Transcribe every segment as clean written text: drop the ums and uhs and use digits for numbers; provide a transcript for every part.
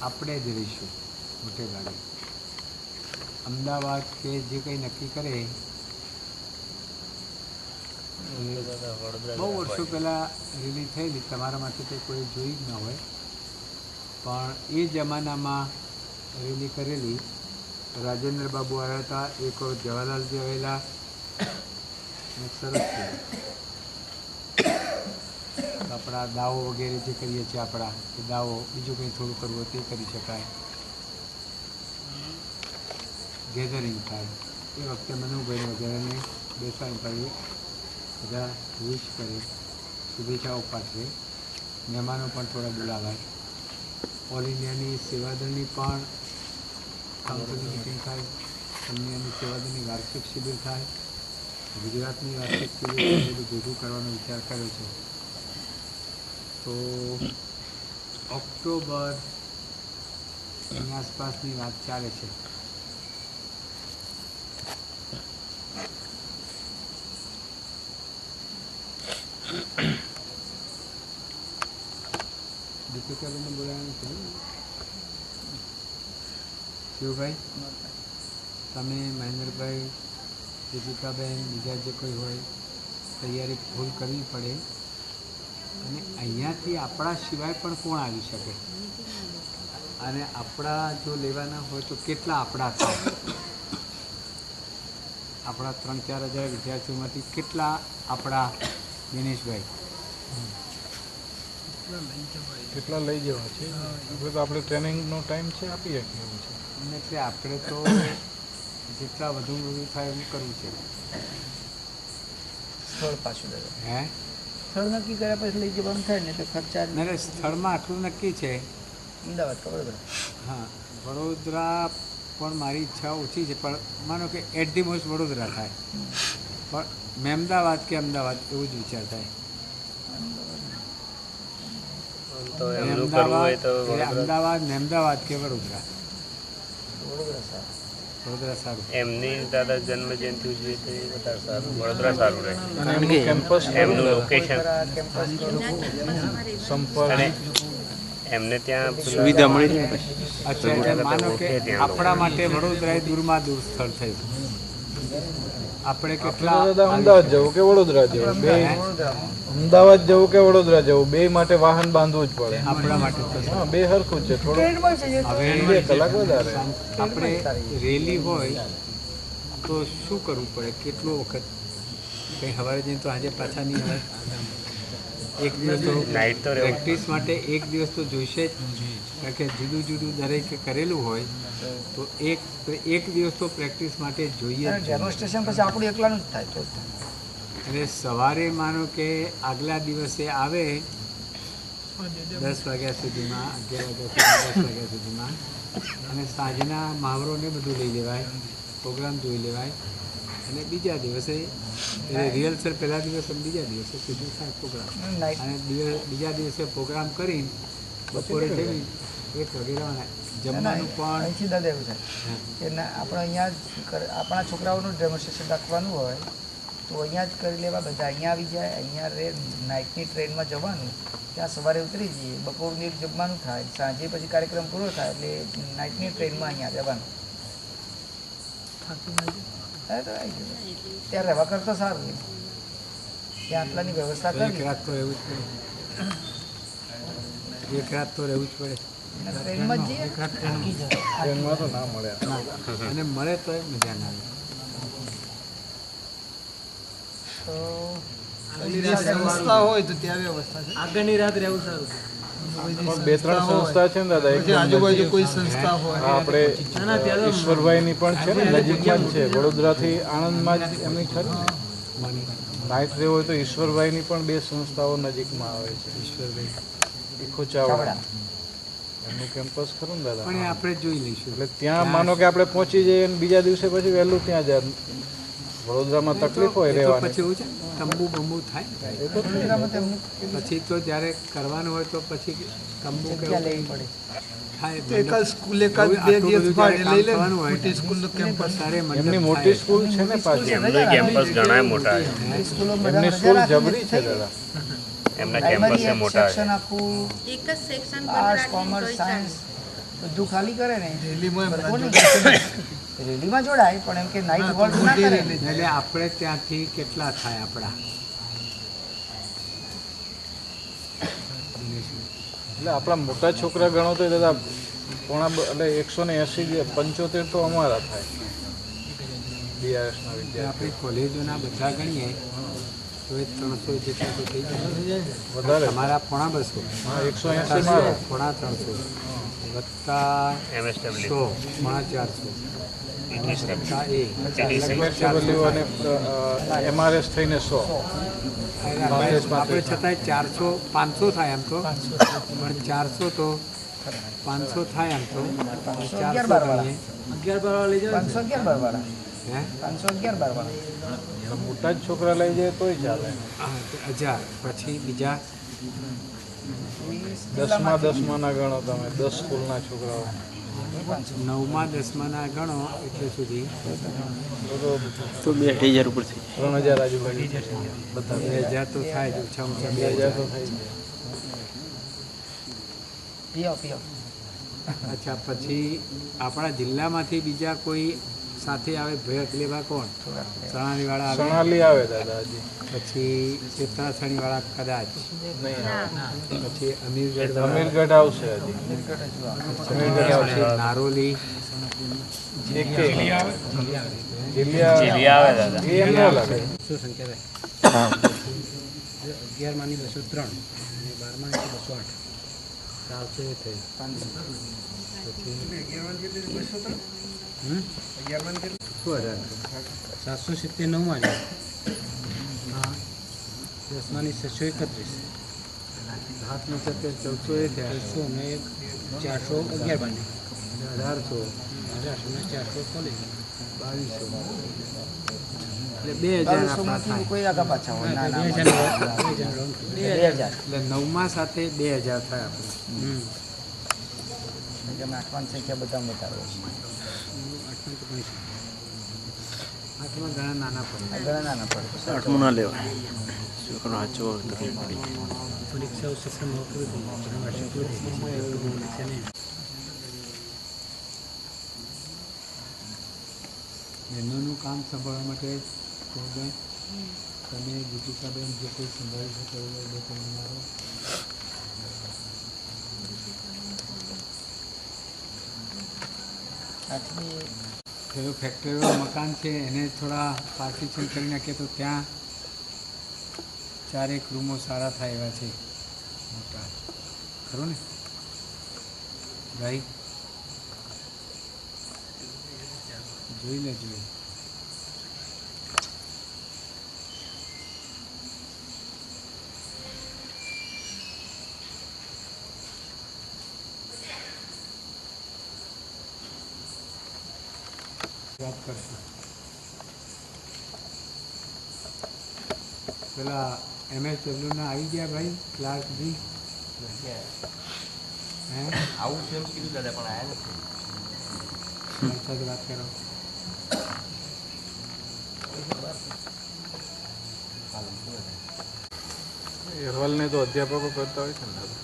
આપણે જ રહીશું મોટે ભાગે. અમદાવાદ કે જે કંઈ નક્કી કરે બહુ વર્ષો પહેલાં રેલી થયેલી, તમારામાંથી તો કોઈ જોઈ જ ન હોય, પણ એ જમાનામાં રેલી કરેલી. રાજેન્દ્ર બાબુ આવ્યા હતા, એક વખત જવાહરલાલજી આવેલા, સરસ છે. આપણા દાવો વગેરે જે કરીએ છીએ આપણા એ દાવો, બીજું કંઈ થોડું કરવું તે કરી શકાય. ગેધરિંગ થાય એ વખતે મનુભાઈ વગેરેને બેસાડ કરી બધા વિશ કરે, શુભેચ્છાઓ પાઠવે. મહેમાનો પણ થોડા બોલાવાય. ઓલ ઇન્ડિયાની સેવાદળની પણ કાઉન્સિલની મિટિંગ થાય, ઓલ ઇન્ડિયાની સેવાદળની વાર્ષિક શિબિર થાય, ગુજરાતની વાર્ષિક શિબિર બધું ભેગું કરવાનો વિચાર કર્યો છે. તો ઓક્ટોબરની આસપાસની વાત ચાલે છે. દીપિકાબેનને બોલાવવાનું છે. શિવભાઈ, તમે મહેન્દ્રભાઈ, દીપિકાબેન, બીજા જે કોઈ હોય તૈયારી ફૂલ કરવી પડે. અને અહીંયાથી આપણા સિવાય પણ કોણ આવી શકે, અને આપણા જો લેવાના હોય તો કેટલા આપણા થાય? આપણા 3-4 હજાર વિદ્યાર્થીઓમાંથી કેટલા આપણા? દિનેશભાઈ, કેટલા લઈ જવા છે? આપણે તો આપણે ટ્રેનિંગનો ટાઈમ છે, આપી શકીએ એવું છે. એટલે આપણે તો જેટલા વધુ થાય એવું કરવું છે. સ્થળ પાછું હે સ્થળ નક્કી કર્યા પછી લઈ જવાનું થાય ને તો ખર્ચા. ના, સ્થળમાં આટલું નક્કી છે. અમદાવાદ કે વડોદરા? હા, વડોદરા પણ મારી ઈચ્છા ઓછી છે, પણ માનો કે એટ ધી મોસ્ટ વડોદરા થાય, પણ મહેમદાવાદ કે અમદાવાદ એવું જ વિચાર થાય. અમદાવાદ, મહેમદાવાદ કે વડોદરા? વડોદરા સારું. વડોદરા સારું. એમની દાદા જન્મ જયંતિ ઉજવી તો એ વધારે સારું, વડોદરા સારું રહે. અને એમનું કેમ્પસ, એમનું લોકેશન, સંપર્ક, અને એમને ત્યાં સુવિધા મળી રહે. અચ્છા, એટલે માનો કે આપણા માટે વડોદરા એ દૂરમાં દૂર સ્થળ થયું. આપણે કેટલા અમદાવાદ જવું કે વડોદરા જવું, બે અમદાવાદ જવું કે વડોદરા જવું, બે માટે વાહન બાંધવું જ પડે આપણા માટે તો. હા, બે હરખું જ છે. થોડું હવે 2 કલાક વધારે. આપણે રેલી હોય તો શું કરવું પડે? કેટલો વખત? કંઈ સવારે જઈને તો આજે પાછા નહીં આવે. એક દિવસ તો નાઇટ તો રહેવું. પ્રેક્ટિસ માટે એક દિવસ તો જોઈશે જ, કારણ કે જુદું જુદું દરેકે કરેલું હોય તો એક દિવસ તો પ્રેક્ટિસ માટે જોઈએ જ. ડેમોન્સ્ટ્રેશન પછી આપણું એકલાનું જ થાય તો જ થાય. અને સવારે માનો કે આગલા દિવસે આવે 10 વાગ્યા સુધીમાં, 11 વાગ્યા સુધીમાં, અને સાંજના મહાવરોને બધું લઈ લેવાય, પ્રોગ્રામ જોઈ લેવાય, અને બીજા દિવસે રિહર્સલ પહેલા દિવસે બીજા દિવસે સીધું થાય પ્રોગ્રામ. અને બીજા દિવસે પ્રોગ્રામ કરી બપોરે જમી 1 વાગે રવાના. જમવાનું પણ અહીંથી દાદા એવું થાય કે ના, આપણે અહીંયા જ આપણા છોકરાઓનું ડેમોન્સ્ટ્રેશન રાખવાનું હોય તો અહીંયા જ કરી લેવા. બધા અહીંયા આવી જાય, અહીંયા નાઇટની ટ્રેનમાં જવાનું, ત્યાં સવારે ઉતરી જઈએ, બપોરનું એક જમવાનું થાય, સાંજે પછી કાર્યક્રમ પૂરો થાય એટલે નાઇટની ટ્રેનમાં અહીંયા જવાનું. હા, તો આવી જાય ત્યાં રહેવા કરતાં સારું એમ. ત્યાં આટલાની વ્યવસ્થા કરી. એક રાત તો રહેવું જ પડે. એક રાત તો રહેવું જ પડે. ટ્રેનમાં જ જઈએ. ટ્રેનમાં તો ના મળે, અને મળે તો એ મજા ના આવે. તો સંસ્થા હોય તો ત્યાં વ્યવસ્થા છે. આગળની રાત રહેવું સારું. પણ 2-3 સંસ્થા છે ને દાદા. એક આજુબાજુ કોઈ સંસ્થા હોય, આપણે ઈશ્વરભાઈની પણ છે ને, નજીકમાં જ છે, વડોદરાથી આણંદમાં જ એમની ખરી ને. નાઇટ રહેવું હોય તો ઈશ્વરભાઈની પણ 2 સંસ્થાઓ નજીકમાં આવે છે. ઈશ્વરભાઈ ઈખો ચાવડા એમનું કેમ્પસ ખરું ને દાદા. પણ એ આપણે જોઈ લઈશું. એટલે ત્યાં માનો કે આપણે પહોંચી જઈએ અને બીજા દિવસે પછી વહેલું ત્યાં જ. વડોદરામાં તકલીફ હોય રહેવાની. પછી એવું છે તંબુ બંબુ થાય એ તો પછી તો જ્યારે કરવાનું હોય તો પછી તંબુ કે જગ્યા લેવી પડે. થાય. એકાદ સ્કૂલ એકાદ 2 દિવસ ભાડે લઈ લે. મોટી સ્કૂલનું કેમ્પસ. એમની મોટી સ્કૂલ છે ને પાછી. એમનું કેમ્પસ ઘણા મોટા છે. એમની સ્કૂલ જબરી છે દાદા. એમના કેમ્પસ મોટા છે. સેક્શન આખું એક જ સેક્શન આર્ટ્સ, કોમર્સ, સાયન્સ બધું ખાલી કરે ને રેલીમાં એમ બરાબર નહીં. રેલીમાં જોડાય પણ એમ કે નાઇટ હોલ્ટ ના કરે ને. એટલે આપણે ત્યાંથી કેટલા થાય આપણા એટલે આપણા મોટા છોકરા ગણો તો દાદા એટલે 180 75 તો અમારા થાય બીઆરએસના વિદ્યાર્થી. આપણી કોલેજોના બધા ગણીએ તો એ 300 જેટલા તો થઈ જાય વધારે તમારા 250 હા 180 મારા 350 વત્તા MSW 100 400 વત્તા એ MSW અને એમઆરએસ થઈને 100. આપણે છતાંય 400 500 થાય એમ તો પણ 400 તો 500 થાય એમ તો 400 ગણીએ 511 બારવાળા હે 511 બારવાળા. મોટા જ છોકરા લઈ જાય તોય ચાલે. હા, તો 1000 પછી બીજા 10માં ગણો તમે 10 સ્કૂલના છોકરાઓ 9માં 10માના ગણો એટલે સુધી તો 2000 ઉપર થઈ 3000 આજુબાજુ બધા 2000 તો થાય જ ઓછામાં ઓછા 2000 તો થઈ જાય. પીઓ અચ્છા પછી આપણા જિલ્લામાંથી બીજા કોઈ સાથે આવે ભેટ લેવા કોણ સણાલીવાળા આવે સણાલી આવે દાદા હજી પછી ચેતરાસણીવાળા કદાચ નહીં આવે. પછી અમીરગઢ અમીરગઢ આવશે હજી. અમીરગઢ આવશે. પછી નારોલી એક જિલ્લા આવે દાદા. એ એમ ન લાગે. શું સંખ્યા થાય 11માંની 203 અને 12માંની 208 400 એ થઈ પછી 779માં જાય હા 10માંની 631 હાથનું 1400 એ થયા 100 ને 411 બાંધી 1800 કોલેજ 2200 એટલે 2000 આપણા થાય કોઈ આગા પાછા હોય ના ના 2000 એટલે 9માં સાથે 2000 થાય આપણે તમે આઠમાં સંખ્યા બધા બતાવો આઠમાં ઘણા નાના પડે ઘણા નાના પડે આઠમું ના લેવાય છોકરો સાચો તકલીફ પડી પરીક્ષાઓ સક્ષમ બહેનોનું કામ સંભાળવા માટે બેન તમે દીપિકાબેન જે કોઈ સંભાળી શકો એ લોકો મારો આઠમી પેલું ફેક્ટરીનું મકાન છે એને થોડા પાર્ટીશન કરી નાખીએ તો ત્યાં 4 રૂમો સારા થાય એવા છે મોટા ખરું ને ભાઈ જોઈ લેજો વાત કરશું પેલા MSW આવી ગયા ભાઈ ક્લાર્કજી હે આવું છે એમ કીધું દાદા પણ આયા નથી સાથે વાત કરો અહેવાલને તો અધ્યાપકો કરતા હોય છે ને દાદા.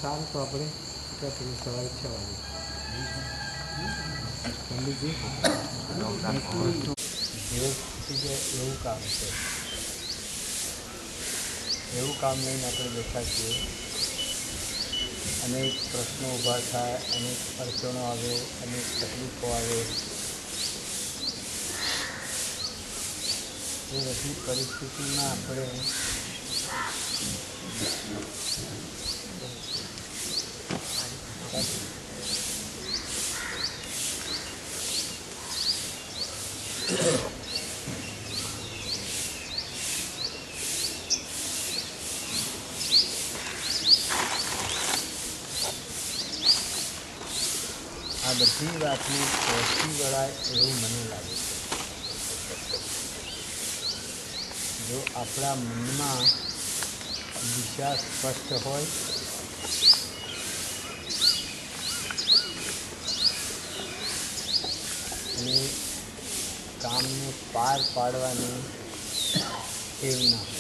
સારું તો આપણે સવારે 6 વાગે પંડિતજી એવું કામ છે એવું કામ લઈને આપણે બેઠા છીએ અનેક પ્રશ્નો ઊભા થાય અનેક અડચણો આવે અનેક તકલીફો આવે એ બધી પરિસ્થિતિમાં આપણે આ બધી વાતને પહોંચી વળાય એવું મને લાગે છે જો આપણા મનમાં દિશા સ્પષ્ટ હોય અને કામને પાર પાડવાની ટેવ ના હોય